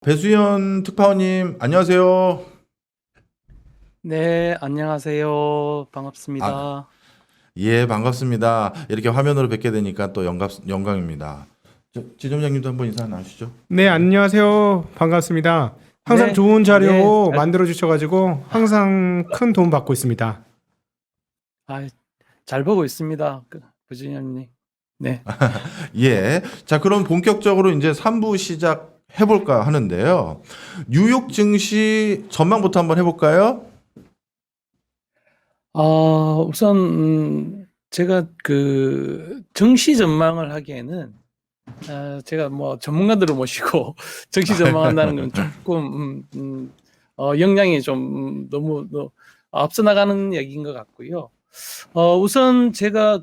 배수연 특파원님, 안녕하세요. 네, 안녕하세요. 아, 반갑습니다. 예, 반갑습니다. 이렇게 화면으로 뵙게 되니까 또 영광입니다. 지점장님도 한번 인사 나누시죠. 네, 안녕하세요. 반갑습니다. 항상 네, 좋은 네, 자료 만들어 주셔가지고 항상 큰 도움 받고 있습니다. 아, 잘 보고 있습니다. 부진현님. 네. 예. 자, 그럼 본격적으로 이제 3부 시작해볼까 하는데요. 뉴욕 증시 전망부터 한번 해볼까요? 우선, 제가 정시 전망을 하기에는, 제가 뭐 전문가들을 모시고 정시 전망한다는 건 조금, 역량이 좀 너무 앞서 나가는 얘기인 것 같고요. 우선 제가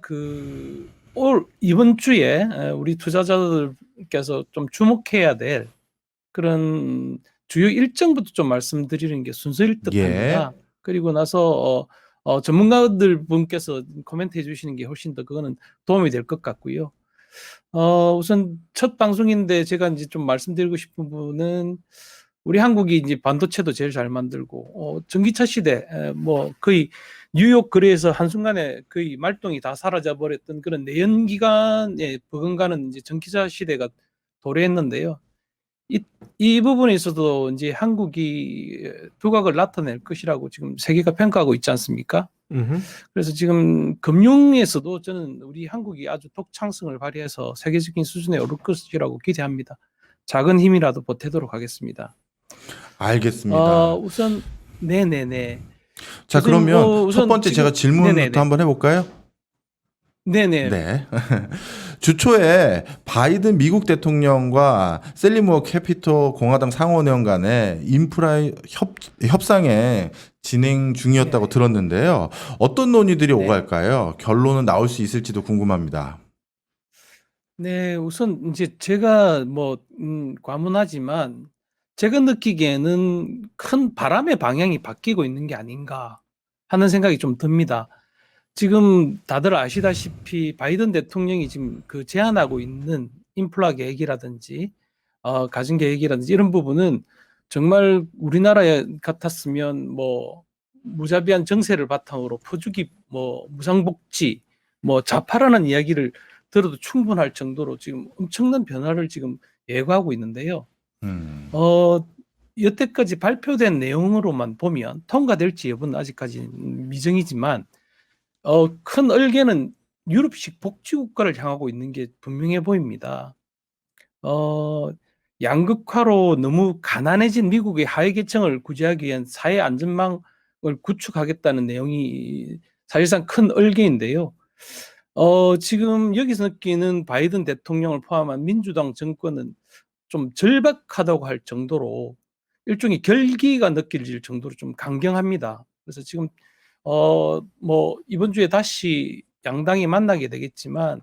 이번 주에 우리 투자자들께서 좀 주목해야 될 그런 주요 일정부터 좀 말씀드리는 게 순서일 예. 듯합니다. 그리고 나서 전문가들 분께서 코멘트 해주시는 게 훨씬 더 그거는 도움이 될 것 같고요. 우선 첫 방송인데 제가 이제 좀 말씀드리고 싶은 부분은 우리 한국이 이제 반도체도 제일 잘 만들고 전기차 시대 뭐 거의 뉴욕 거리에서 한순간에 거의 말똥이 다 사라져 버렸던 그런 내연기관에 버금가는 이제 전기차 시대가 도래했는데요. 이 부분에 있어도 이제 한국이 두각을 나타낼 것이라고 지금 세계가 평가하고 있지 않습니까? 음흠. 그래서 지금 금융에서도 저는 우리 한국이 아주 독창성을 발휘해서 세계적인 수준에 오를 것이라고 기대합니다. 작은 힘이라도 보태도록 하겠습니다. 알겠습니다. 우선 네네네. 자, 그러면 첫 우선 번째 제가 지금 질문부터 네네네. 한번 해볼까요? 네네. 네. 주초에 바이든 미국 대통령과 셀리무어 캐피토 공화당 상원의원 간의 인프라 협상에 진행 중이었다고 네네. 들었는데요. 어떤 논의들이 네. 오갈까요? 결론은 나올 수 있을지도 궁금합니다. 네, 우선 이제 제가 뭐 과문하지만 제가 느끼기에는 큰 바람의 방향이 바뀌고 있는 게 아닌가 하는 생각이 좀 듭니다. 지금 다들 아시다시피 바이든 대통령이 지금 제안하고 있는 인플라 계획이라든지 가진 계획이라든지 이런 부분은 정말 우리나라 같았으면 뭐 무자비한 정세를 바탕으로 퍼주기 뭐 무상복지 뭐 자파라는 이야기를 들어도 충분할 정도로 지금 엄청난 변화를 지금 예고하고 있는데요. 음, 어, 여태까지 발표된 내용으로만 보면 통과될지 여부는 아직까지 미정이지만 큰 얼개는 유럽식 복지국가를 향하고 있는 게 분명해 보입니다. 어, 양극화로 너무 가난해진 미국의 하위계층을 구제하기 위한 사회 안전망을 구축하겠다는 내용이 사실상 큰 얼개인데요. 지금 여기서 느끼는 바이든 대통령을 포함한 민주당 정권은 좀 절박하다고 할 정도로 일종의 결기가 느껴질 정도로 좀 강경합니다. 그래서 지금 뭐 이번 주에 다시 양당이 만나게 되겠지만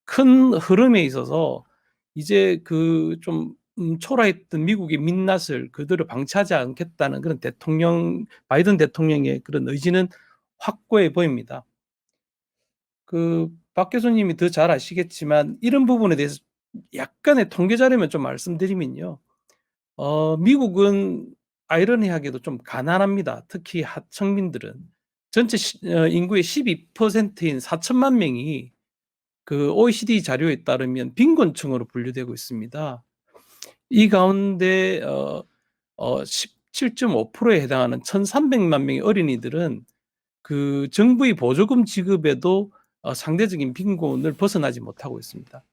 큰 흐름에 있어서 이제 좀 초라했던 미국의 민낯을 그대로 방치하지 않겠다는 그런 바이든 대통령의 그런 의지는 확고해 보입니다. 박 교수님이 더 잘 아시겠지만 이런 부분에 대해서 약간의 통계 자료만 좀 말씀드리면요. 미국은 아이러니하게도 좀 가난합니다. 특히 하층민들은 전체 인구의 12%인 4천만 명이 OECD 자료에 따르면 빈곤층으로 분류되고 있습니다. 이 가운데 17.5%에 해당하는 1,300만 명의 어린이들은 정부의 보조금 지급에도 상대적인 빈곤을 벗어나지 못하고 있습니다.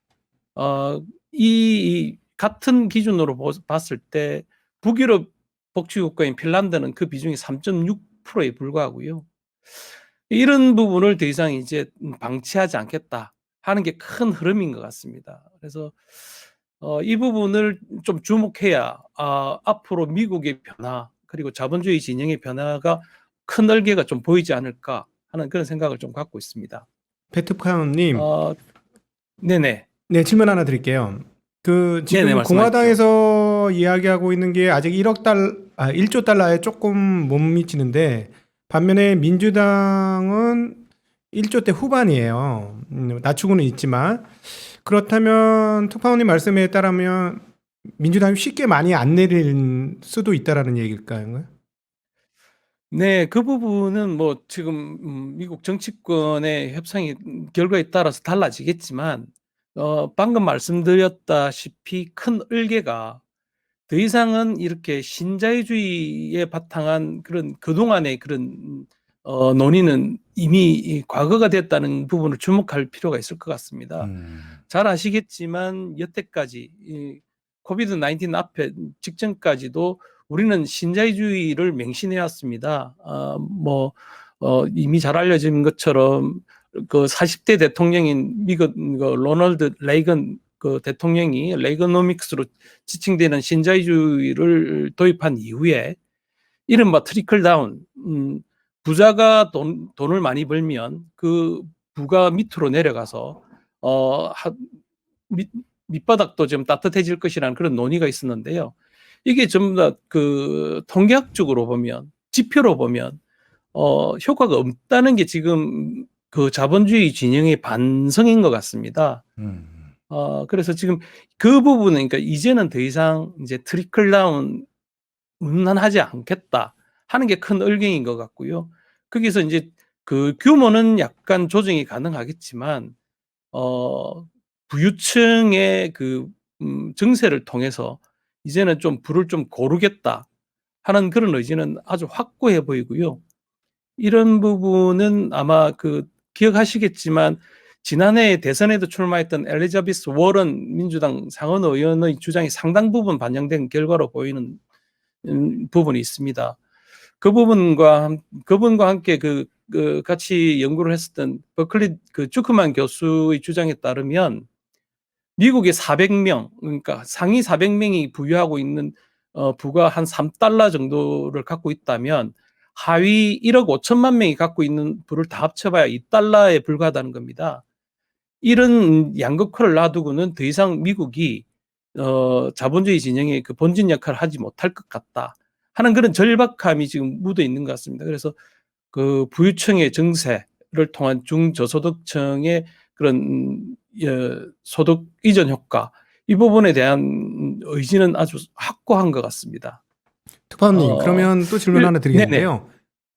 이 같은 기준으로 봤을 때 북유럽 복지국가인 핀란드는 그 비중이 3.6%에 불과하고요. 이런 부분을 더 이상 이제 방치하지 않겠다 하는 게 큰 흐름인 것 같습니다. 그래서 이 부분을 좀 주목해야 앞으로 미국의 변화 그리고 자본주의 진영의 변화가 큰 얼개가 좀 보이지 않을까 하는 그런 생각을 좀 갖고 있습니다. 페트카운님, 어, 네네. 네, 질문 하나 드릴게요. 네네, 지금 말씀하십시오. 공화당에서 이야기하고 있는 게 아직 1조 달러에 조금 못 미치는데 반면에 민주당은 1조대 후반이에요. 낮추고는 있지만 그렇다면 특파원님 말씀에 따르면 민주당이 쉽게 많이 안 내릴 수도 있다라는 얘기일까요? 네, 그 부분은 뭐 지금 미국 정치권의 협상의 결과에 따라서 달라지겠지만 방금 말씀드렸다시피 큰 을개가 더 이상은 이렇게 신자유주의에 바탕한 그런 그동안의 그런 논의는 이미 이 과거가 됐다는 부분을 주목할 필요가 있을 것 같습니다. 잘 아시겠지만 여태까지 이 코비드 19 앞에 직전까지도 우리는 신자유주의를 맹신해 왔습니다. 이미 잘 알려진 것처럼 그 40대 대통령인 미국 그 로널드 레이건 그 대통령이 레이거노믹스로 지칭되는 신자유주의를 도입한 이후에 이른바 트리클 다운, 부자가 돈을 많이 벌면 그 부가 밑으로 내려가서 밑바닥도 좀 따뜻해질 것이라는 그런 논의가 있었는데요. 이게 전부 다 그 통계학적으로 보면, 지표로 보면 효과가 없다는 게 지금 그 자본주의 진영의 반성인 것 같습니다. 그래서 지금 그 부분은 그러니까 이제는 더 이상 이제 트리클 다운 운운하지 않겠다 하는 게 큰 얼갱인 것 같고요. 거기서 이제 그 규모는 약간 조정이 가능하겠지만 부유층의 그 증세를 통해서 이제는 좀 부를 좀 고르겠다 하는 그런 의지는 아주 확고해 보이고요. 이런 부분은 아마 그 기억하시겠지만 지난해 대선에도 출마했던 엘리자베스 워런 민주당 상원 의원의 주장이 상당 부분 반영된 결과로 보이는 부분이 있습니다. 그분과 함께 그 같이 연구를 했었던 버클리 그 주크만 교수의 주장에 따르면 미국의 400명, 그러니까 상위 400명이 부유하고 있는 부가 한 3달러 정도를 갖고 있다면 하위 1억 5천만 명이 갖고 있는 부를 다 합쳐봐야 2달러에 불과하다는 겁니다. 이런 양극화를 놔두고는 더 이상 미국이 자본주의 진영의 그 본진 역할을 하지 못할 것 같다 하는 그런 절박함이 지금 묻어 있는 것 같습니다. 그래서 그 부유층의 증세를 통한 중저소득층의 그런 소득 이전 효과, 이 부분에 대한 의지는 아주 확고한 것 같습니다. 특파원님, 그러면 또 질문 하나 드리겠는데요.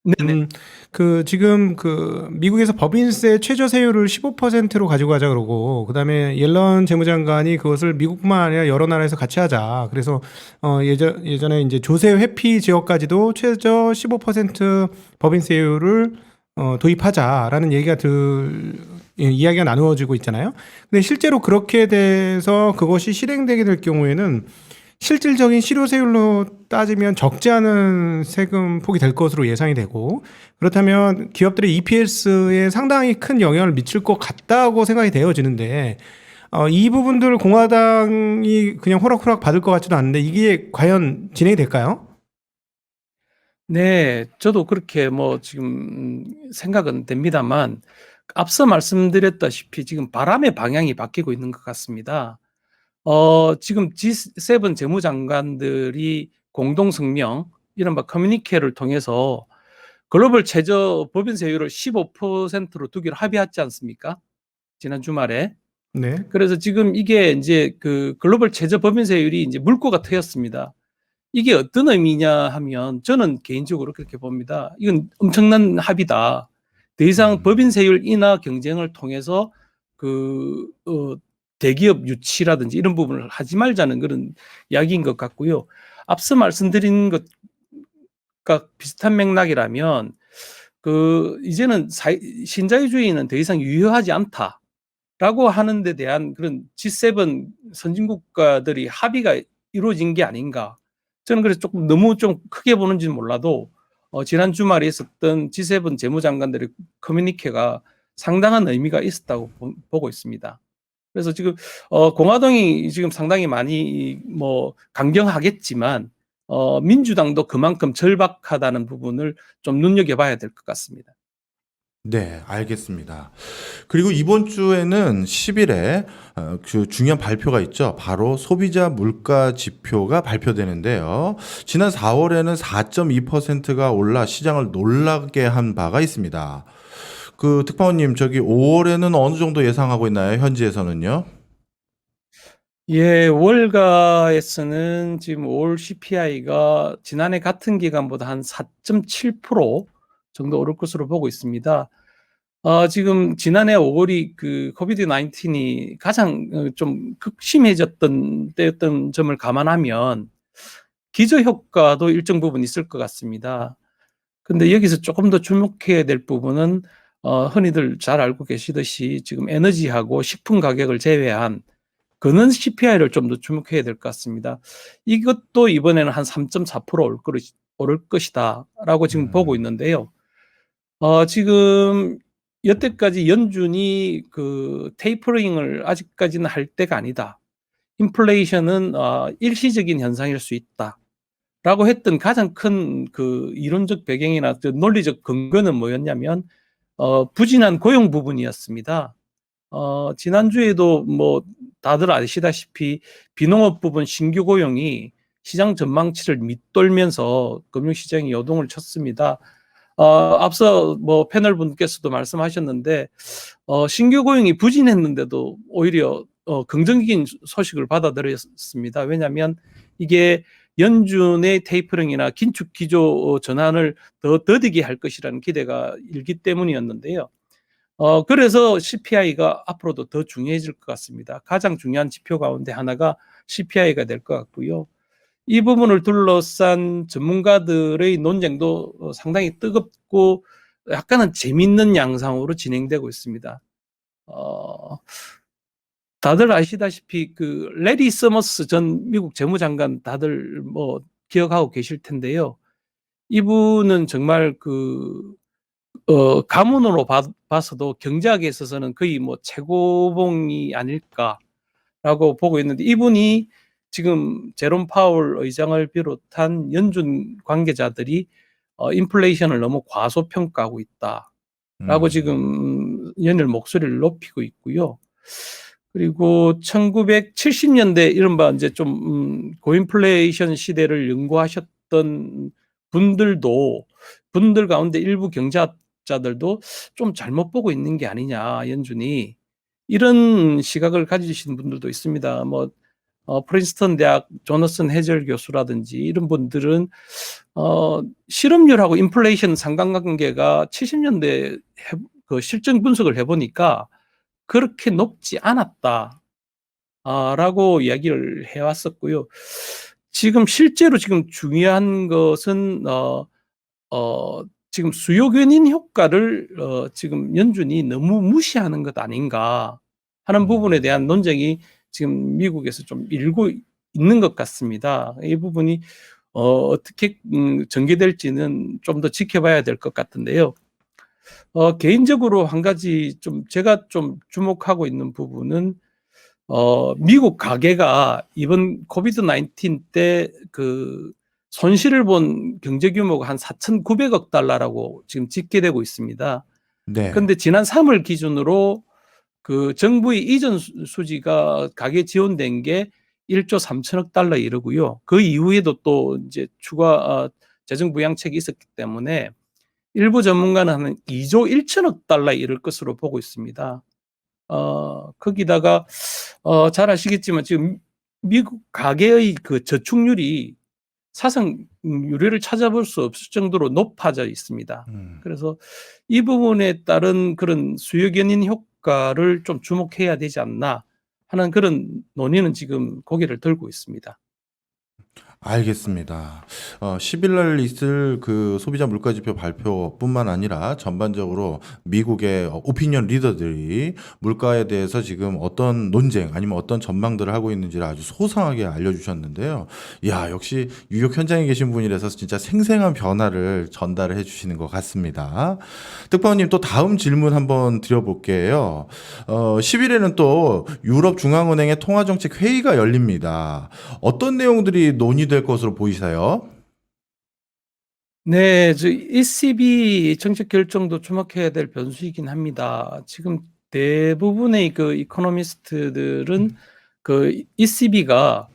네네. 그 지금 그 미국에서 법인세 최저 세율을 15%로 가지고 가자 그러고, 그다음에 옐런 재무장관이 그것을 미국뿐만 아니라 여러 나라에서 같이 하자. 그래서 예전에 이제 조세 회피 지역까지도 최저 15% 법인세율을 도입하자라는 이야기가 나누어지고 있잖아요. 근데 실제로 그렇게 돼서 그것이 실행되게 될 경우에는 실질적인 실효세율로 따지면 적지 않은 세금 폭이 될 것으로 예상이 되고, 그렇다면 기업들의 EPS에 상당히 큰 영향을 미칠 것 같다고 생각이 되어지는데, 이 부분들 공화당이 그냥 호락호락 받을 것 같지도 않은데 이게 과연 진행이 될까요? 네, 저도 그렇게 뭐 지금 생각은 됩니다만 앞서 말씀드렸다시피 지금 바람의 방향이 바뀌고 있는 것 같습니다. 지금 G7 재무장관들이 공동 성명, 이른바 커뮤니케를 통해서 글로벌 최저 법인세율을 15%로 두기로 합의했지 않습니까? 지난 주말에. 네. 그래서 지금 이게 이제 그 글로벌 최저 법인세율이 이제 물꼬가 트였습니다. 이게 어떤 의미냐 하면 저는 개인적으로 그렇게 봅니다. 이건 엄청난 합의다. 더 이상 법인세율 인하 경쟁을 통해서 대기업 유치라든지 이런 부분을 하지 말자는 그런 이야기인 것 같고요. 앞서 말씀드린 것과 비슷한 맥락이라면 이제는 신자유주의는 더 이상 유효하지 않다라고 하는 데 대한 그런 G7 선진국가들이 합의가 이루어진 게 아닌가. 저는 그래서 조금 너무 좀 크게 보는지는 몰라도 지난 주말에 있었던 G7 재무장관들의 커뮤니케가 상당한 의미가 있었다고 보고 있습니다. 그래서 지금 공화당이 지금 상당히 많이 뭐 강경하겠지만 민주당도 그만큼 절박하다는 부분을 좀 눈여겨봐야 될 것 같습니다. 네, 알겠습니다. 그리고 이번 주에는 10일에 그 중요한 발표가 있죠. 바로 소비자 물가 지표가 발표되는데요. 지난 4월에는 4.2%가 올라 시장을 놀라게 한 바가 있습니다. 그 특파원님, 저기 5월에는 어느 정도 예상하고 있나요? 현지에서는요? 예, 월가에서는 지금 올 CPI가 지난해 같은 기간보다 한 4.7% 정도 오를 것으로 보고 있습니다. 지금 지난해 5월이 그 코비드 19이 가장 좀 극심해졌던 때였던 점을 감안하면 기저 효과도 일정 부분 있을 것 같습니다. 근데 여기서 조금 더 주목해야 될 부분은 흔히들 잘 알고 계시듯이 지금 에너지하고 식품 가격을 제외한 그는 CPI를 좀 더 주목해야 될 것 같습니다. 이것도 이번에는 한 3.4% 오를 것이다라고 지금 보고 있는데요. 지금 여태까지 연준이 그 테이퍼링을 아직까지는 할 때가 아니다. 인플레이션은 일시적인 현상일 수 있다라고 했던 가장 큰 그 이론적 배경이나 그 논리적 근거는 뭐였냐면 부진한 고용 부분이었습니다. 지난주에도 뭐 다들 아시다시피 비농업 부분 신규 고용이 시장 전망치를 밑돌면서 금융시장이 요동을 쳤습니다. 앞서 뭐 패널 분께서도 말씀하셨는데 신규 고용이 부진했는데도 오히려 긍정적인 소식을 받아들였습니다. 왜냐하면 이게 연준의 테이퍼링이나 긴축 기조 전환을 더 더디게 할 것이라는 기대가 일기 때문이었는데요. 그래서 CPI가 앞으로도 더 중요해질 것 같습니다. 가장 중요한 지표 가운데 하나가 CPI가 될 것 같고요. 이 부분을 둘러싼 전문가들의 논쟁도 상당히 뜨겁고 약간은 재밌는 양상으로 진행되고 있습니다. 다들 아시다시피 그 레리 서머스 전 미국 재무장관 다들 뭐 기억하고 계실 텐데요. 이분은 정말 그 가문으로 봐서도 경제학에 있어서는 거의 뭐 최고봉이 아닐까라고 보고 있는데 이분이 지금 제롬 파월 의장을 비롯한 연준 관계자들이 인플레이션을 너무 과소평가하고 있다라고 지금 연일 목소리를 높이고 있고요. 그리고 1970년대 이른바 이제 좀 고인플레이션 시대를 연구하셨던 분들 가운데 일부 경제학자들도 좀 잘못 보고 있는 게 아니냐, 연준이. 이런 시각을 가지신 분들도 있습니다. 뭐 프린스턴 대학 조너슨 해절 교수라든지 이런 분들은 실업률하고 인플레이션 상관관계가 70년대 그 실증 분석을 해보니까 그렇게 높지 않았다. 라고 이야기를 해왔었고요. 지금 실제로 지금 중요한 것은 지금 수요 견인 효과를 지금 연준이 너무 무시하는 것 아닌가 하는 부분에 대한 논쟁이 지금 미국에서 좀 일고 있는 것 같습니다. 이 부분이 어떻게 전개될지는 좀 더 지켜봐야 될 것 같은데요. 개인적으로 한 가지 좀 제가 좀 주목하고 있는 부분은 미국 가계가 이번 코비드 19 때 그 손실을 본 경제 규모가 한 4,900억 달러라고 지금 집계되고 있습니다. 네. 그런데 지난 3월 기준으로 그 정부의 이전 수지가 가계 지원된 게 1조 3천억 달러에 이르고요. 그 이후에도 또 이제 추가 재정 부양책이 있었기 때문에 일부 전문가는 한 2조 1천억 달러에 이를 것으로 보고 있습니다. 거기다가 잘 아시겠지만 지금 미국 가계의 그 저축률이 사상 유례를 찾아볼 수 없을 정도로 높아져 있습니다. 그래서 이 부분에 따른 그런 수요 견인 효과를 좀 주목해야 되지 않나 하는 그런 논의는 지금 고개를 들고 있습니다. 알겠습니다. 10일 날 있을 그 소비자 물가 지표 발표뿐만 아니라 전반적으로 미국의 오피니언 리더들이 물가에 대해서 지금 어떤 논쟁 아니면 어떤 전망들을 하고 있는지를 아주 소상하게 알려주셨는데요. 이야, 역시 뉴욕 현장에 계신 분이라서 진짜 생생한 변화를 전달을 해주시는 것 같습니다. 특파원님, 또 다음 질문 한번 드려볼게요. 10일에는 또 유럽 중앙은행의 통화정책 회의가 열립니다. 어떤 내용들이 논의될 것으로 보이세요? 네, ECB 정책 결정도 주목해야 될 변수이긴 합니다. 지금 대부분의 그 이코노미스트들은 그 ECB가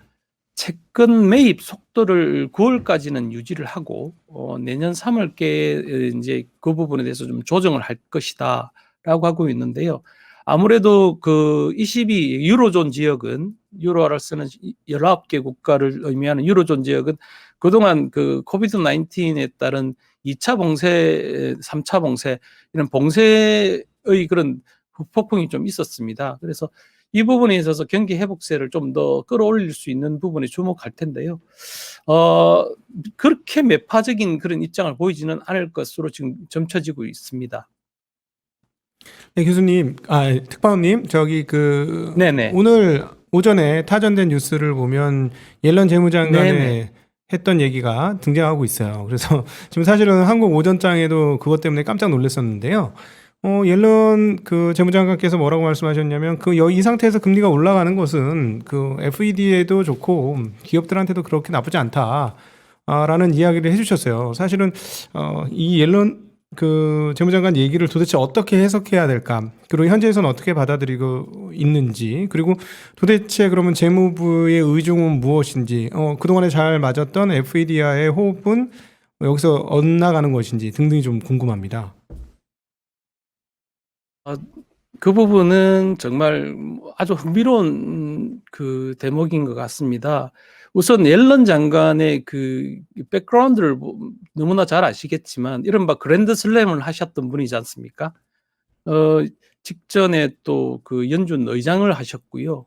채권 매입 속도를 9월까지는 유지를 하고 내년 3월께 이제 그 부분에 대해서 좀 조정을 할 것이다라고 하고 있는데요. 아무래도 그 22 유로존 지역은 유로화를 쓰는 19개 국가를 의미하는 유로존 지역은 그동안 그 코비드 19에 따른 2차 봉쇄, 3차 봉쇄 이런 봉쇄의 그런 후폭풍이 좀 있었습니다. 그래서 이 부분에 있어서 경기 회복세를 좀 더 끌어올릴 수 있는 부분에 주목할 텐데요. 그렇게 매파적인 그런 입장을 보이지는 않을 것으로 지금 점쳐지고 있습니다. 네, 교수님, 특파원님, 저기 네네. 오늘 오전에 타전된 뉴스를 보면 옐런 재무장관의 네네. 했던 얘기가 등장하고 있어요. 그래서 지금 사실은 한국 오전장에도 그것 때문에 깜짝 놀랐었는데요. 옐런 그 재무장관께서 뭐라고 말씀하셨냐면 이 상태에서 금리가 올라가는 것은 그 FED에도 좋고 기업들한테도 그렇게 나쁘지 않다. 라는 이야기를 해주셨어요. 사실은 이 옐런 그 재무장관 얘기를 도대체 어떻게 해석해야 될까? 그리고 현재에서는 어떻게 받아들이고 있는지, 그리고 도대체 그러면 재무부의 의중은 무엇인지, 그동안에 잘 맞았던 FED와의 호흡은 여기서 엇나가는 것인지 등등이 좀 궁금합니다. 그 부분은 정말 아주 흥미로운 그 대목인 것 같습니다. 우선 옐런 장관의 그 백그라운드를 너무나 잘 아시겠지만 이른바 그랜드 슬램을 하셨던 분이지 않습니까? 직전에 또 그 연준 의장을 하셨고요.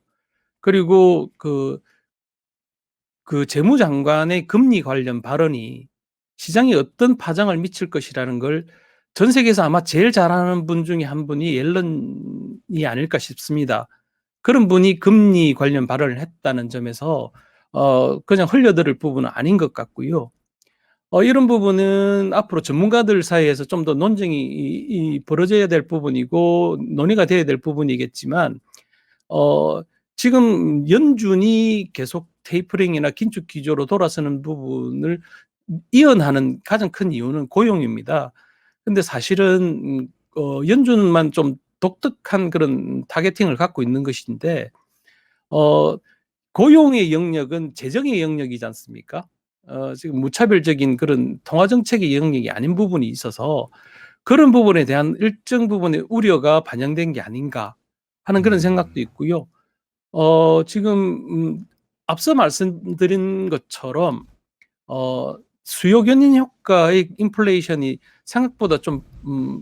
그리고 그 재무장관의 금리 관련 발언이 시장에 어떤 파장을 미칠 것이라는 걸 전 세계에서 아마 제일 잘하는 분 중에 한 분이 옐런이 아닐까 싶습니다. 그런 분이 금리 관련 발언을 했다는 점에서 그냥 흘려들을 부분은 아닌 것 같고요. 이런 부분은 앞으로 전문가들 사이에서 좀 더 논쟁이 벌어져야 될 부분이고 논의가 돼야 될 부분이겠지만 지금 연준이 계속 테이퍼링이나 긴축 기조로 돌아서는 부분을 이연하는 가장 큰 이유는 고용입니다. 근데 사실은 연준만 좀 독특한 그런 타겟팅을 갖고 있는 것인데 고용의 영역은 재정의 영역이지 않습니까? 지금 무차별적인 그런 통화 정책의 영역이 아닌 부분이 있어서 그런 부분에 대한 일정 부분의 우려가 반영된 게 아닌가 하는 그런 생각도 있고요. 지금 앞서 말씀드린 것처럼 수요 견인 효과의 인플레이션이 생각보다 좀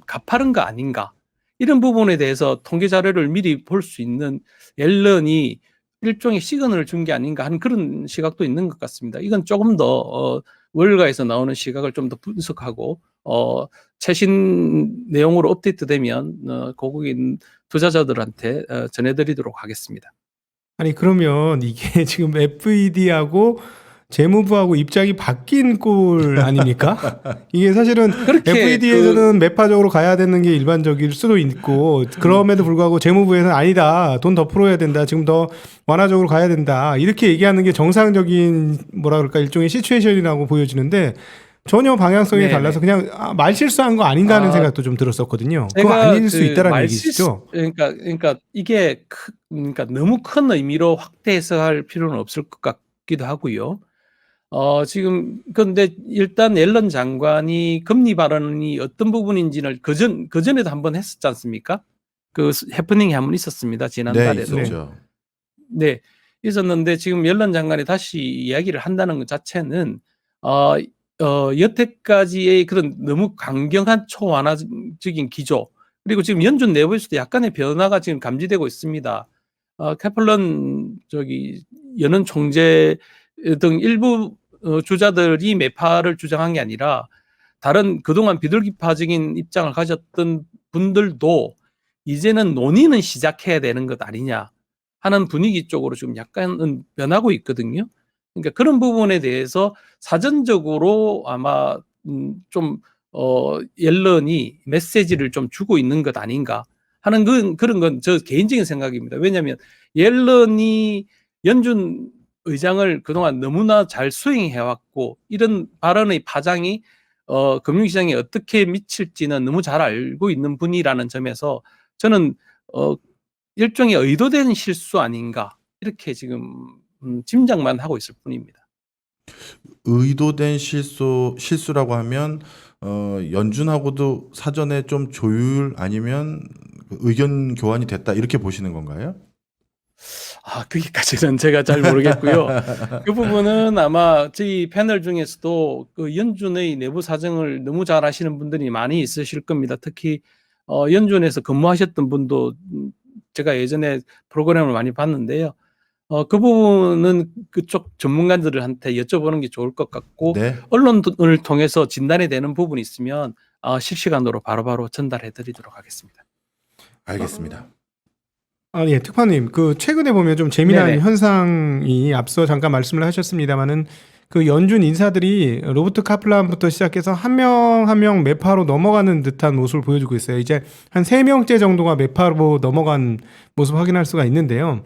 가파른 거 아닌가 이런 부분에 대해서 통계 자료를 미리 볼 수 있는 옐런이 일종의 시그널을 준 게 아닌가 하는 그런 시각도 있는 것 같습니다. 이건 조금 더 월가에서 나오는 시각을 좀 더 분석하고 최신 내용으로 업데이트되면 고국인 투자자들한테 전해드리도록 하겠습니다. 아니, 그러면 이게 지금 FED하고 재무부하고 입장이 바뀐 꼴 아닙니까? 이게 사실은 그렇게 FED에서는 매파적으로 가야 되는 게 일반적일 수도 있고, 그럼에도 불구하고 재무부에서는 아니다, 돈 더 풀어야 된다, 지금 더 완화적으로 가야 된다, 이렇게 얘기하는 게 정상적인 뭐라 그럴까 일종의 시츄에이션이라고 보여지는데 전혀 방향성이 네네. 달라서 그냥 말 실수한 거 아닌가 하는 생각도 좀 들었었거든요. 그거 제가 아닐 수 있다라는 얘기시죠? 그러니까 이게 그러니까 너무 큰 의미로 확대 해석할 필요는 없을 것 같기도 하고요. 지금 근데 일단 옐런 장관이 금리 발언이 어떤 부분인지를 그전에도 한번 했었지 않습니까? 그 해프닝이 한번 있었습니다. 네, 지난달에도. 있었죠. 네, 있었는데 지금 옐런 장관이 다시 이야기를 한다는 것 자체는 여태까지의 그런 너무 강경한 초완화적인 기조 그리고 지금 연준 내부에서도 약간의 변화가 지금 감지되고 있습니다. 캐플런 연은 총재 등 일부 주자들이 매파를 주장한 게 아니라 다른 그동안 비둘기파적인 입장을 가졌던 분들도 이제는 논의는 시작해야 되는 것 아니냐 하는 분위기 쪽으로 지금 약간은 변하고 있거든요. 그러니까 그런 부분에 대해서 사전적으로 아마 좀 옐런이 메시지를 좀 주고 있는 것 아닌가 하는 그런 건 저 개인적인 생각입니다. 왜냐하면 옐런이 연준 의장을 그동안 너무나 잘 수행해왔고 이런 발언의 파장이 금융시장에 어떻게 미칠지는 너무 잘 알고 있는 분이라는 점에서 저는 일종의 의도된 실수 아닌가 이렇게 지금 짐작만 하고 있을 뿐입니다. 의도된 실수라고 하면 연준하고도 사전에 좀 조율 아니면 의견 교환이 됐다 이렇게 보시는 건가요? 거기까지는 제가 잘 모르겠고요. 그 부분은 아마 저희 패널 중에서도 그 연준의 내부 사정을 너무 잘 아시는 분들이 많이 있으실 겁니다. 특히 연준에서 근무하셨던 분도 제가 예전에 프로그램을 많이 봤는데요. 그 부분은 그쪽 전문가들한테 여쭤보는 게 좋을 것 같고 네, 언론을 통해서 진단이 되는 부분이 있으면 실시간으로 바로바로 전달해 드리도록 하겠습니다. 알겠습니다. 예, 특파님, 그 최근에 보면 좀 재미난 네네. 현상이 앞서 잠깐 말씀을 하셨습니다만은 그 연준 인사들이 로버트 카플란부터 시작해서 한 명 한 명 매파로 넘어가는 듯한 모습을 보여주고 있어요. 이제 한 3명째 정도가 매파로 넘어간 모습 확인할 수가 있는데요.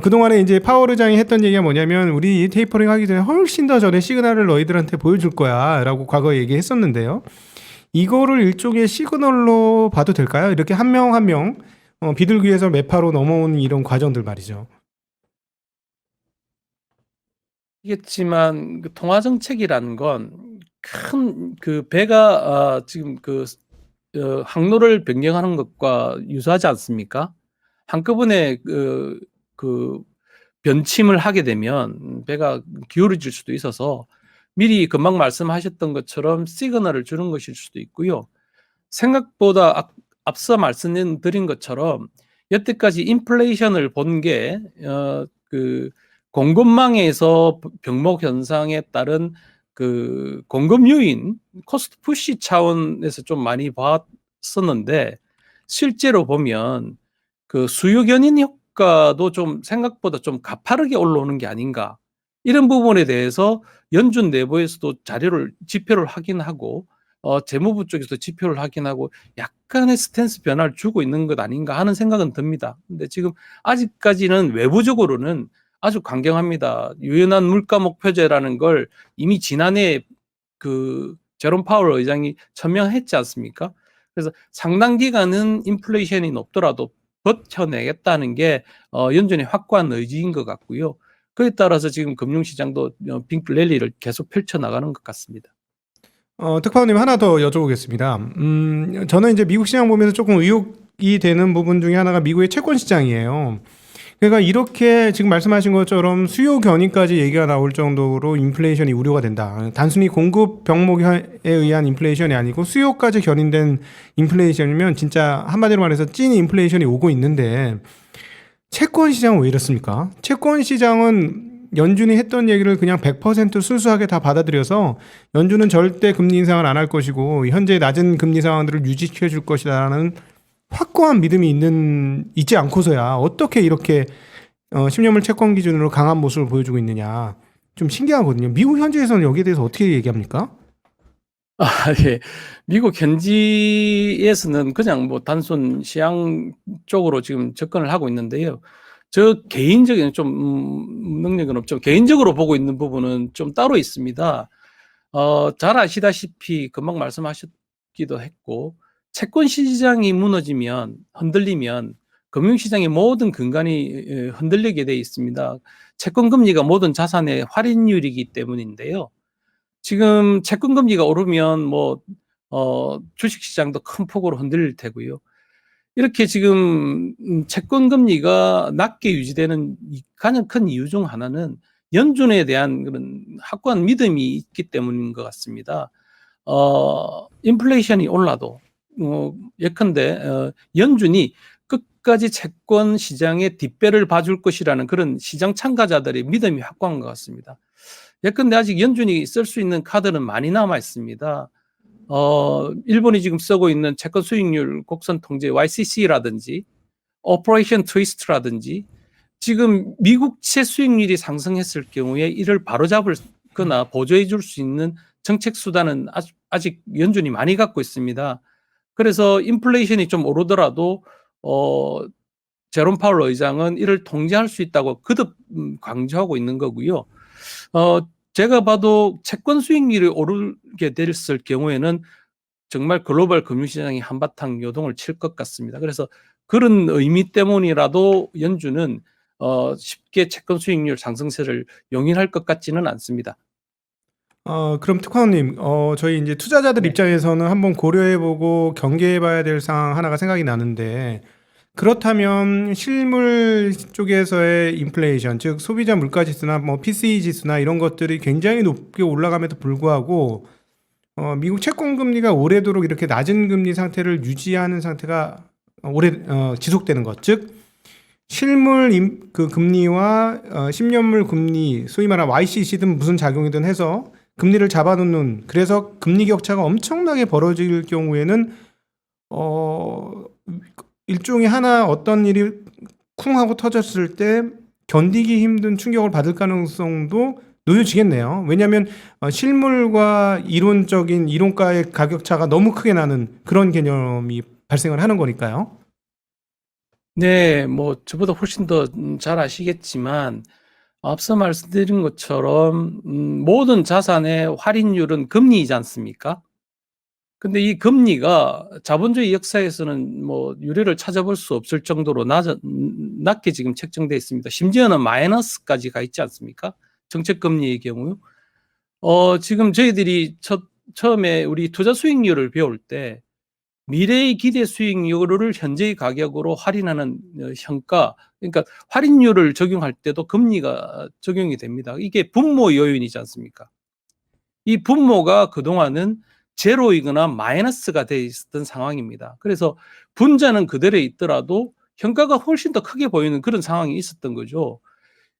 그동안에 이제 파월 의장이 했던 얘기가 뭐냐면 우리 테이퍼링 하기 전에 훨씬 더 전에 시그널을 너희들한테 보여줄 거야 라고 과거에 얘기했었는데요. 이거를 일종의 시그널로 봐도 될까요? 이렇게 한 명 한 명 비둘기에서 매파로 넘어오는 이런 과정들 말이죠. 겠지만 그 통화 정책이라는 건 큰 그 배가 지금 항로를 변경하는 것과 유사하지 않습니까? 한꺼번에 그 변침을 하게 되면 배가 기울어질 수도 있어서 미리 금방 말씀하셨던 것처럼 시그널을 주는 것일 수도 있고요. 생각보다 앞서 말씀드린 것처럼 여태까지 인플레이션을 본 게 공급망에서 병목 현상에 따른 그 공급 요인, 코스트 푸시 차원에서 좀 많이 봤었는데 실제로 보면 그 수요 견인 효과도 좀 생각보다 좀 가파르게 올라오는 게 아닌가. 이런 부분에 대해서 연준 내부에서도 지표를 확인하고 재무부 쪽에서 지표를 확인하고 약간의 스탠스 변화를 주고 있는 것 아닌가 하는 생각은 듭니다. 근데 지금 아직까지는 외부적으로는 아주 강경합니다. 유연한 물가 목표제라는 걸 이미 지난해 그 제롬 파월 의장이 천명했지 않습니까? 그래서 상당 기간은 인플레이션이 높더라도 버텨내겠다는 게 연준의 확고한 의지인 것 같고요. 그에 따라서 지금 금융시장도 빅 랠리를 계속 펼쳐나가는 것 같습니다. 특파원님 하나 더 여쭤보겠습니다. 저는 이제 미국 시장 보면서 조금 의혹이 되는 부분 중에 하나가 미국의 채권 시장이에요. 그러니까 이렇게 지금 말씀하신 것처럼 수요 견인까지 얘기가 나올 정도로 인플레이션이 우려가 된다. 단순히 공급 병목에 의한 인플레이션이 아니고 수요까지 견인된 인플레이션이면 진짜 한마디로 말해서 찐 인플레이션이 오고 있는데 채권 시장은 왜 이렇습니까? 채권 시장은 연준이 했던 얘기를 그냥 100% 순수하게 다 받아들여서 연준은 절대 금리 인상을 안 할 것이고 현재 낮은 금리 상황들을 유지시켜 줄 것이라는 확고한 믿음이 있지 않고서야 어떻게 이렇게 10년물 채권 기준으로 강한 모습을 보여주고 있느냐. 좀 신기하거든요. 미국 현지에서는 여기에 대해서 어떻게 얘기합니까? 예. 미국 현지에서는 그냥 뭐 단순 시향 쪽으로 지금 접근을 하고 있는데요. 저 개인적인 능력은 없죠. 개인적으로 보고 있는 부분은 좀 따로 있습니다. 잘 아시다시피 금방 말씀하셨기도 했고 채권 시장이 무너지면 흔들리면 금융시장의 모든 근간이 흔들리게 돼 있습니다. 채권 금리가 모든 자산의 할인율이기 때문인데요. 지금 채권 금리가 오르면 주식 시장도 큰 폭으로 흔들릴 테고요. 이렇게 지금 채권 금리가 낮게 유지되는 가장 큰 이유 중 하나는 연준에 대한 그런 확고한 믿음이 있기 때문인 것 같습니다. 인플레이션이 올라도 예컨대 연준이 끝까지 채권 시장에 뒷배를 봐줄 것이라는 그런 시장 참가자들의 믿음이 확고한 것 같습니다. 예컨대 아직 연준이 쓸 수 있는 카드는 많이 남아 있습니다. 일본이 지금 쓰고 있는 채권 수익률 곡선 통제 YCC라든지 오퍼레이션 트위스트라든지 지금 미국채 수익률이 상승했을 경우에 이를 바로잡거나 보조해 줄 수 있는 정책 수단은 아직 연준이 많이 갖고 있습니다. 그래서 인플레이션이 좀 오르더라도 제롬 파월 의장은 이를 통제할 수 있다고 거듭 강조하고 있는 거고요. 제가 봐도 채권 수익률이 오르게 됐을 경우에는 정말 글로벌 금융시장이 한바탕 요동을 칠 것 같습니다. 그래서 그런 의미 때문이라도 연준은 쉽게 채권 수익률 상승세를 용인할 것 같지는 않습니다. 그럼 특화원님, 저희 이제 투자자들 네. 입장에서는 한번 고려해보고 경계해봐야 될 사항 하나가 생각이 나는데, 그렇다면 실물 쪽에서의 인플레이션, 즉 소비자 물가 지수나 뭐 PCE 지수나 이런 것들이 굉장히 높게 올라감에도 불구하고 미국 채권 금리가 오래도록 이렇게 낮은 금리 상태를 유지하는 상태가 지속되는 것, 즉 실물 그 금리와 10년물 금리, 소위 말하는 YCC든 무슨 작용이든 해서 금리를 잡아놓는, 그래서 금리 격차가 엄청나게 벌어질 경우에는 일종의 하나 어떤 일이 쿵 하고 터졌을 때 견디기 힘든 충격을 받을 가능성도 놓여지겠네요. 왜냐하면 실물과 이론적인 이론가의 가격차가 너무 크게 나는 그런 개념이 발생을 하는 거니까요. 네, 뭐 저보다 훨씬 더 잘 아시겠지만 앞서 말씀드린 것처럼 모든 자산의 할인율은 금리이지 않습니까? 근데 이 금리가 자본주의 역사에서는 뭐 유례를 찾아볼 수 없을 정도로 낮게 지금 책정되어 있습니다. 심지어는 마이너스까지 가 있지 않습니까? 정책 금리의 경우. 지금 저희들이 처음에 우리 투자 수익률을 배울 때 미래의 기대 수익률을 현재의 가격으로 할인하는 현가, 그러니까 할인율을 적용할 때도 금리가 적용이 됩니다. 이게 분모 요인이지 않습니까? 이 분모가 그동안은 제로이거나 마이너스가 돼 있었던 상황입니다. 그래서 분자는 그대로 있더라도 현가가 훨씬 더 크게 보이는 그런 상황이 있었던 거죠.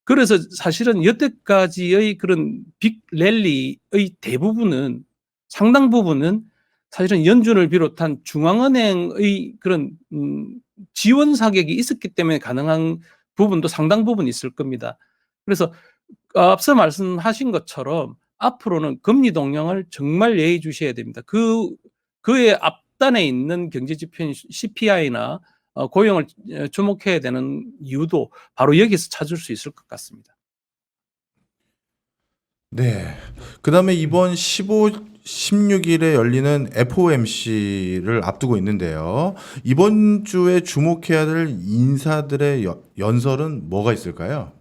그래서 사실은 여태까지의 그런 빅 랠리의 대부분은, 상당 부분은 사실은 연준을 비롯한 중앙은행의 그런 지원 사격이 있었기 때문에 가능한 부분도 상당 부분 있을 겁니다. 그래서 앞서 말씀하신 것처럼 앞으로는 금리 동향을 정말 예의주시해야 됩니다. 그의 앞단에 있는 경제 지표인 CPI나 고용을 주목해야 되는 이유도 바로 여기서 찾을 수 있을 것 같습니다. 네. 그다음에 이번 15, 16일에 열리는 FOMC를 앞두고 있는데요. 이번 주에 주목해야 될 인사들의 연설은 뭐가 있을까요?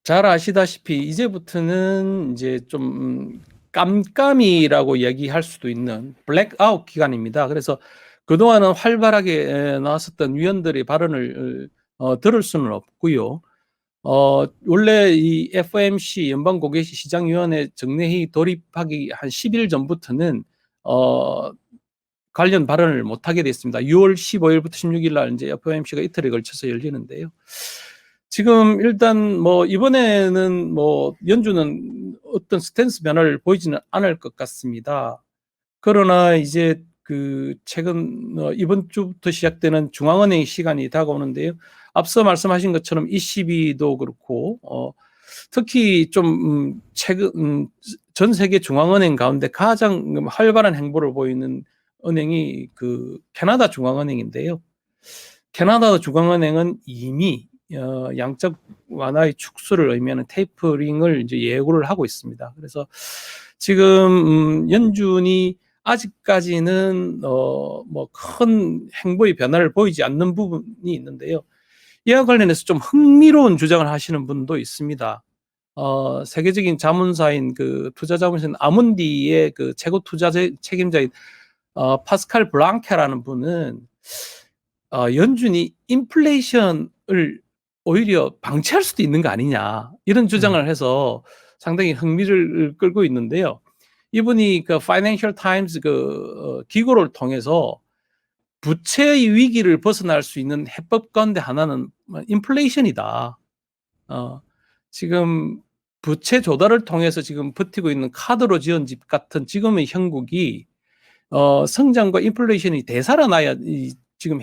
잘 아시다시피 이제부터는 이제 좀 깜깜이라고 얘기할 수도 있는 블랙아웃 기간입니다. 그래서 그동안은 활발하게 나왔었던 위원들의 발언을 들을 수는 없고요. 원래 이 FOMC 연방고객시장위원회 정례회의 돌입하기 한 10일 전부터는 관련 발언을 못하게 됐습니다. 6월 15일부터 16일 날 이제 FOMC가 이틀에 걸쳐서 열리는데요. 지금 일단 뭐 이번에는 뭐 연준은 어떤 스탠스 변화를 보이지는 않을 것 같습니다. 그러나 이제 그 최근 이번 주부터 시작되는 중앙은행 시간이 다가오는데요. 앞서 말씀하신 것처럼 ECB도 그렇고 특히 좀 최근 전 세계 중앙은행 가운데 가장 활발한 행보를 보이는 은행이 그 캐나다 중앙은행인데요. 캐나다 중앙은행은 이미 양적 완화의 축소를 의미하는 테이퍼링을 이제 예고를 하고 있습니다. 그래서 지금 연준이 아직까지는 뭐 큰 행보의 변화를 보이지 않는 부분이 있는데요. 이와 관련해서 좀 흥미로운 주장을 하시는 분도 있습니다. 세계적인 자문사인 그 투자자문사인 아문디의 그 최고 투자 책임자인 파스칼 블랑케라는 분은 연준이 인플레이션을 오히려 방치할 수도 있는 거 아니냐 이런 주장을 해서 상당히 흥미를 끌고 있는데요. 이분이 그 파이낸셜 타임스 그 기고를 통해서 부채의 위기를 벗어날 수 있는 해법 가운데 하나는 인플레이션이다. 지금 부채 조달을 통해서 지금 버티고 있는 카드로 지은 집 같은 지금의 형국이 성장과 인플레이션이 되살아나야 지금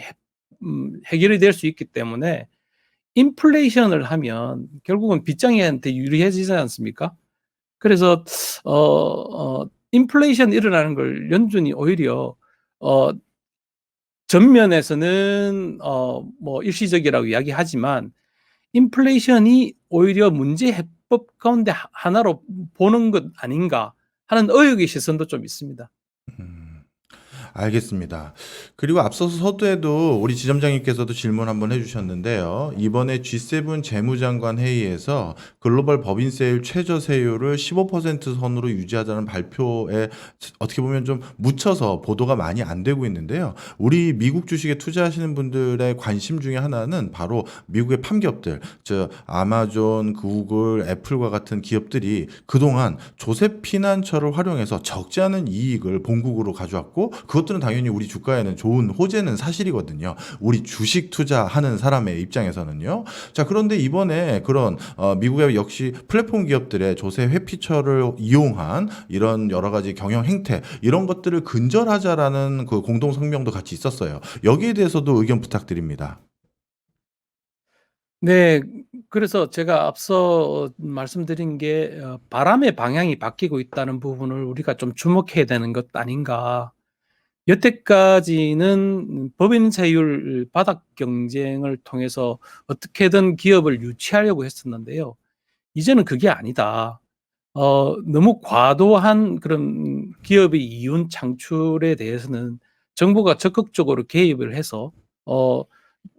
해결이 될 수 있기 때문에 인플레이션을 하면 결국은 빚장이한테 유리해지지 않습니까? 그래서 인플레이션 일어나는 걸 연준이 오히려 전면에서는 뭐 일시적이라고 이야기하지만 인플레이션이 오히려 문제 해법 가운데 하나로 보는 것 아닌가 하는 의혹의 시선도 좀 있습니다. 알겠습니다. 그리고 앞서서 서두에도 우리 지점장님께서도 질문 한번 해주셨는데요. 이번에 G7 재무장관 회의에서 글로벌 법인세율 최저 세율을 15% 선으로 유지하자는 발표에 어떻게 보면 좀 묻혀서 보도가 많이 안 되고 있는데요. 우리 미국 주식에 투자하시는 분들의 관심 중에 하나는 바로 미국의 팜기업들, 즉 아마존, 구글, 애플과 같은 기업들이 그동안 조셉 피난처를 활용해서 적지 않은 이익을 본국으로 가져왔고 그것들은 당연히 우리 주가에는 좋은 호재는 사실이거든요. 우리 주식 투자하는 사람의 입장에서는요. 자, 그런데 이번에 그런 미국의 역시 플랫폼 기업들의 조세 회피처를 이용한 이런 여러 가지 경영 행태 이런 것들을 근절하자라는 그 공동 성명도 같이 있었어요. 여기에 대해서도 의견 부탁드립니다. 네, 그래서 제가 앞서 말씀드린 게 바람의 방향이 바뀌고 있다는 부분을 우리가 좀 주목해야 되는 것 아닌가. 여태까지는 법인세율 바닥 경쟁을 통해서 어떻게든 기업을 유치하려고 했었는데요. 이제는 그게 아니다. 너무 과도한 그런 기업의 이윤 창출에 대해서는 정부가 적극적으로 개입을 해서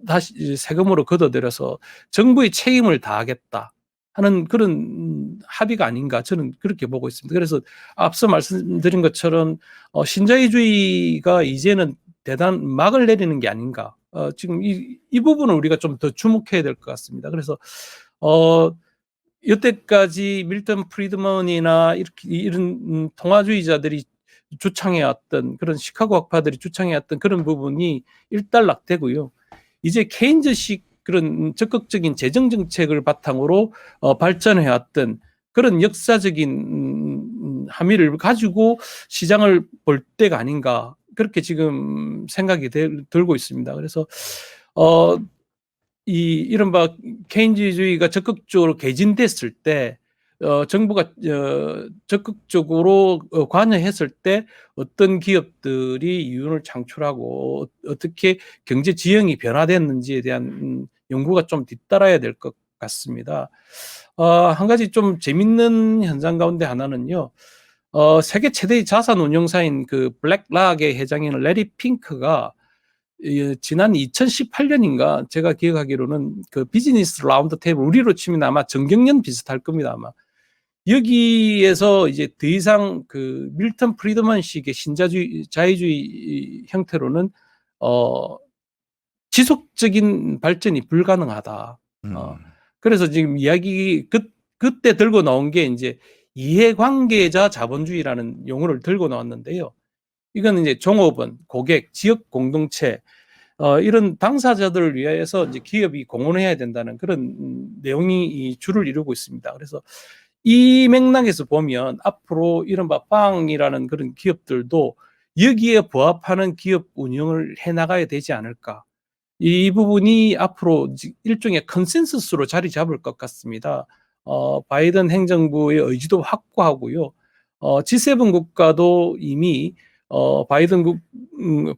다시 세금으로 걷어들여서 정부의 책임을 다하겠다 하는 그런 합의가 아닌가 저는 그렇게 보고 있습니다. 그래서 앞서 말씀드린 것처럼 신자유주의가 이제는 대단 막을 내리는 게 아닌가. 지금 이 부분을 우리가 좀 더 주목해야 될 것 같습니다. 그래서 여태까지 밀턴 프리드먼이나 이런 통화주의자들이 주창해왔던 그런 시카고 학파들이 주창해왔던 그런 부분이 일단락되고요. 이제 케인즈식 그런 적극적인 재정 정책을 바탕으로 발전해왔던 그런 역사적인 함의를 가지고 시장을 볼 때가 아닌가 그렇게 지금 생각이 들고 있습니다. 그래서 이른바 케인즈주의가 적극적으로 개진됐을 때 정부가 적극적으로 관여했을 때 어떤 기업들이 이윤을 창출하고 어떻게 경제 지형이 변화됐는지에 대한 연구가 좀 뒤따라야 될 것 같습니다. 한 가지 좀 재밌는 현상 가운데 하나는요. 세계 최대의 자산 운용사인 그 블랙락의 회장인 레리 핑크가 지난 2018년인가 제가 기억하기로는 그 비즈니스 라운드 테이블 우리로 치면 아마 정경련 비슷할 겁니다 아마. 여기에서 이제 더 이상 그 밀턴 프리드먼식의 자유주의 형태로는 지속적인 발전이 불가능하다. 그래서 지금 이야기 그때 들고 나온 게 이제 이해관계자 자본주의라는 용어를 들고 나왔는데요. 이건 이제 종업원, 고객, 지역 공동체 이런 당사자들을 위해서 이제 기업이 공헌해야 된다는 그런 내용이 줄을 이루고 있습니다. 그래서 이 맥락에서 보면 앞으로 이른바 빵이라는 그런 기업들도 여기에 부합하는 기업 운영을 해나가야 되지 않을까. 이 부분이 앞으로 일종의 컨센서스로 자리 잡을 것 같습니다. 바이든 행정부의 의지도 확고하고요. G7 국가도 이미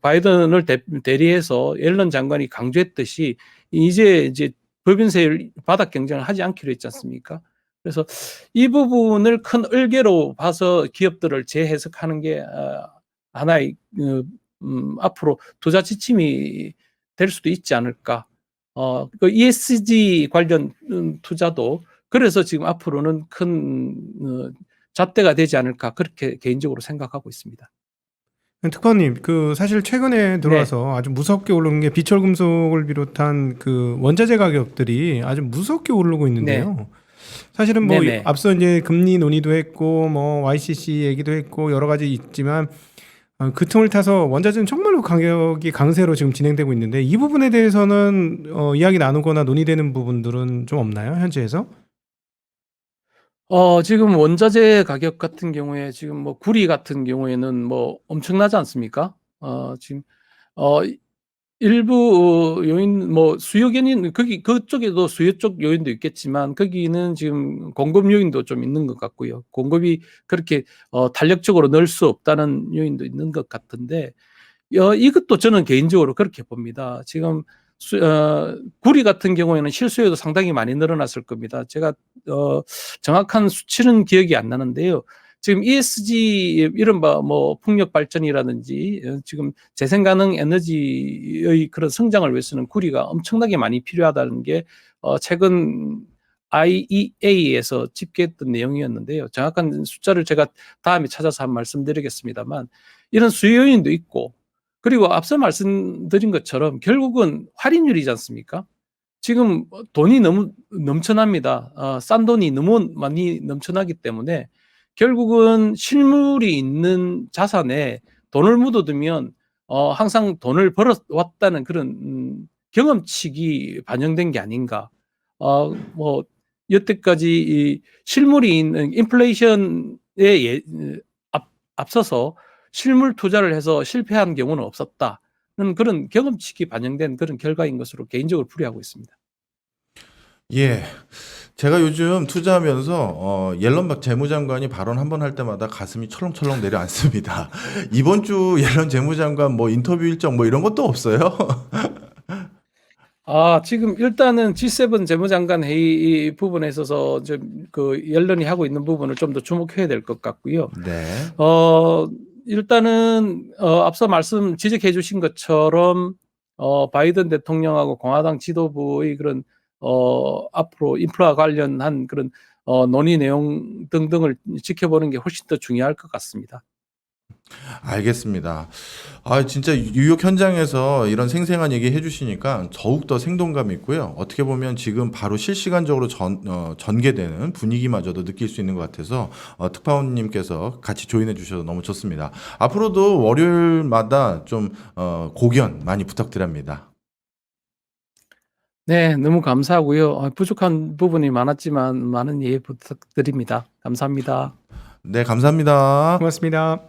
바이든을 대리해서 옐런 장관이 강조했듯이 이제 법인세율 바닥 경쟁을 하지 않기로 했지 않습니까? 그래서 이 부분을 큰 얼개로 봐서 기업들을 재해석하는 게 하나의 앞으로 투자 지침이 될 수도 있지 않을까. 그 ESG 관련 투자도 그래서 지금 앞으로는 큰 잣대가 되지 않을까 그렇게 개인적으로 생각하고 있습니다. 특파원님, 그 사실 최근에 들어와서 아주 무섭게 오르는 게 비철금속을 비롯한 그 원자재 가격들이 아주 무섭게 오르고 있는데요. 사실은 뭐 네네. 앞서 이제 금리 논의도 했고 뭐 YCC 얘기도 했고 여러 가지 있지만 그 틈을 타서 원자재는 정말로 가격이 강세로 지금 진행되고 있는데 이 부분에 대해서는 이야기 나누거나 논의되는 부분들은 좀 없나요, 현지에서? 지금 원자재 가격 같은 경우에 지금 뭐 구리 같은 경우에는 뭐 엄청나지 않습니까? 지금 일부 요인 뭐 수요 견인 그쪽에도 수요 쪽 요인도 있겠지만 거기는 지금 공급 요인도 좀 있는 것 같고요. 공급이 그렇게 탄력적으로 넣을 수 없다는 요인도 있는 것 같은데 이것도 저는 개인적으로 그렇게 봅니다. 지금 구리 같은 경우에는 실수요도 상당히 많이 늘어났을 겁니다. 제가 정확한 수치는 기억이 안 나는데요. 지금 ESG 이른바 뭐 풍력 발전이라든지 지금 재생 가능 에너지의 그런 성장을 위해서는 구리가 엄청나게 많이 필요하다는 게 최근 IEA에서 집계했던 내용이었는데요. 정확한 숫자를 제가 다음에 찾아서 한번 말씀드리겠습니다만 이런 수요 요인도 있고 그리고 앞서 말씀드린 것처럼 결국은 할인율이지 않습니까? 지금 돈이 너무 넘쳐납니다. 싼 돈이 너무 많이 넘쳐나기 때문에 결국은 실물이 있는 자산에 돈을 묻어두면 항상 돈을 벌어왔다는 그런 경험칙이 반영된 게 아닌가. 뭐 여태까지 이 실물이 있는 인플레이션에 앞서서 실물 투자를 해서 실패한 경우는 없었다는 그런 경험칙이 반영된 그런 결과인 것으로 개인적으로 풀이하고 있습니다. 예. 제가 요즘 투자하면서 옐런 재무장관이 발언 한 번 할 때마다 가슴이 철렁철렁 내려앉습니다. 이번 주 옐런 재무장관 뭐 인터뷰 일정 뭐 이런 것도 없어요? 지금 일단은 G7 재무장관 회의 부분에 있어서 그 옐런이 하고 있는 부분을 좀 더 주목해야 될 것 같고요. 네. 일단은 앞서 지적해 주신 것처럼 바이든 대통령하고 공화당 지도부의 그런 앞으로 인프라 관련한 그런 논의 내용 등등을 지켜보는 게 훨씬 더 중요할 것 같습니다. 알겠습니다. 진짜 뉴욕 현장에서 이런 생생한 얘기 해주시니까 더욱더 생동감 있고요. 어떻게 보면 지금 바로 실시간적으로 전개되는 분위기마저도 느낄 수 있는 것 같아서 특파원님께서 같이 조인해 주셔서 너무 좋습니다. 앞으로도 월요일마다 좀 고견 많이 부탁드립니다. 네, 너무 감사하고요. 부족한 부분이 많았지만 많은 이해 부탁드립니다. 감사합니다. 네, 감사합니다. 고맙습니다.